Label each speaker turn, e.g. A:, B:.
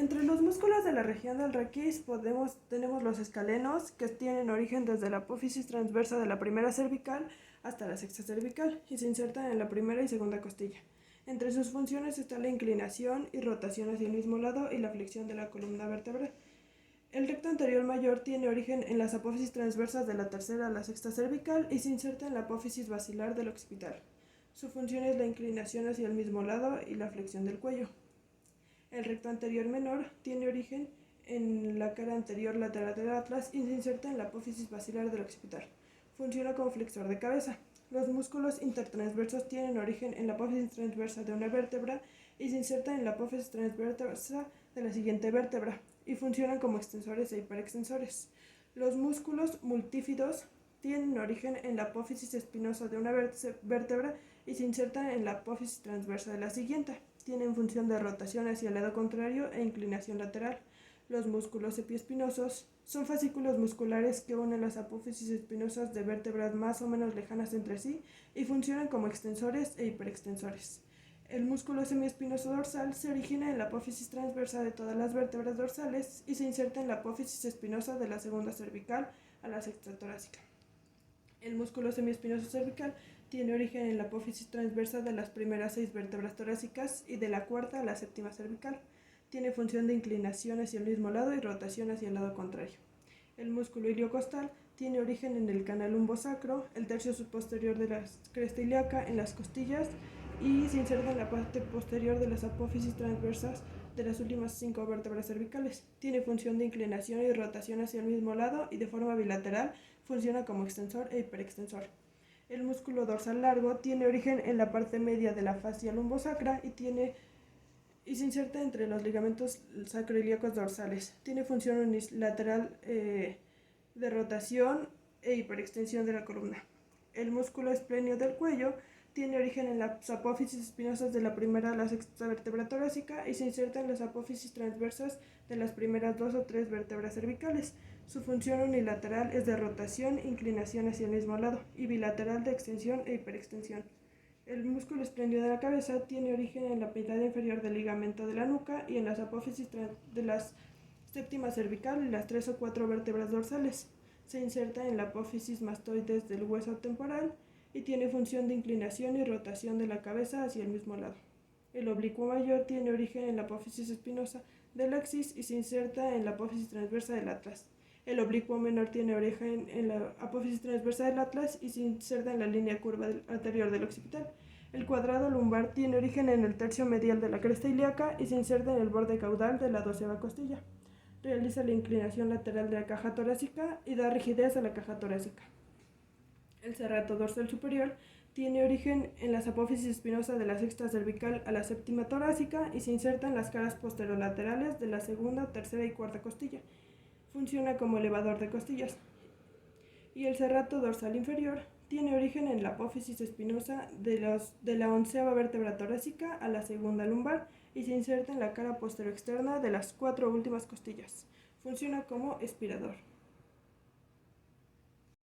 A: Entre los músculos de la región del raquis tenemos los escalenos, que tienen origen desde la apófisis transversa de la primera cervical hasta la sexta cervical y se insertan en la primera y segunda costilla. Entre sus funciones está la inclinación y rotación hacia el mismo lado y la flexión de la columna vertebral. El recto anterior mayor tiene origen en las apófisis transversas de la tercera a la sexta cervical y se inserta en la apófisis basilar del occipital. Su función es la inclinación hacia el mismo lado y la flexión del cuello. El recto anterior menor tiene origen en la cara anterior lateral del atlas y se inserta en la apófisis basilar del occipital. Funciona como flexor de cabeza. Los músculos intertransversos tienen origen en la apófisis transversa de una vértebra y se insertan en la apófisis transversa de la siguiente vértebra y funcionan como extensores e hiperextensores. Los músculos multífidos tienen origen en la apófisis espinosa de una vértebra y se insertan en la apófisis transversa de la siguiente. Tienen función de rotación hacia el lado contrario e inclinación lateral. Los músculos epiespinosos son fascículos musculares que unen las apófisis espinosas de vértebras más o menos lejanas entre sí y funcionan como extensores e hiperextensores. El músculo semiespinoso dorsal se origina en la apófisis transversa de todas las vértebras dorsales y se inserta en la apófisis espinosa de la segunda cervical a la sexta torácica. El músculo semiespinoso cervical tiene origen en la apófisis transversa de las primeras 6 vértebras torácicas y de la cuarta a la séptima cervical. Tiene función de inclinación hacia el mismo lado y rotación hacia el lado contrario. El músculo iliocostal tiene origen en el canal lumbosacro, el tercio posterior de la cresta ilíaca, en las costillas y se inserta en la parte posterior de las apófisis transversas de las últimas 5 vértebras cervicales. Tiene función de inclinación y rotación hacia el mismo lado y de forma bilateral funciona como extensor e hiperextensor. El músculo dorsal largo tiene origen en la parte media de la fascia lumbosacra y se inserta entre los ligamentos sacroiliacos dorsales. Tiene función unilateral de rotación e hiperextensión de la columna. El músculo esplenio del cuello tiene origen en las apófisis espinosas de la primera a la sexta vértebra torácica y se inserta en las apófisis transversas de las primeras 2 o 3 vértebras cervicales. Su función unilateral es de rotación, inclinación hacia el mismo lado y bilateral de extensión e hiperextensión. El músculo esplendio de la cabeza tiene origen en la mitad inferior del ligamento de la nuca y en las apófisis de la séptima cervical y las 3 o 4 vértebras dorsales. Se inserta en la apófisis mastoides del hueso temporal y tiene función de inclinación y rotación de la cabeza hacia el mismo lado. El oblicuo mayor tiene origen en la apófisis espinosa del axis y se inserta en la apófisis transversa del atlas. El oblicuo menor tiene origen en la apófisis transversa del atlas y se inserta en la línea curva anterior del occipital. El cuadrado lumbar tiene origen en el tercio medial de la cresta ilíaca y se inserta en el borde caudal de la 12ª costilla. Realiza la inclinación lateral de la caja torácica y da rigidez a la caja torácica. El serrato dorsal superior tiene origen en las apófisis espinosas de la sexta cervical a la séptima torácica y se inserta en las caras posterolaterales de la segunda, tercera y cuarta costilla. Funciona como elevador de costillas. Y el serrato dorsal inferior tiene origen en la apófisis espinosa de la 11ª vértebra torácica a la segunda lumbar y se inserta en la cara posterior externa de las 4 últimas costillas. Funciona como espirador.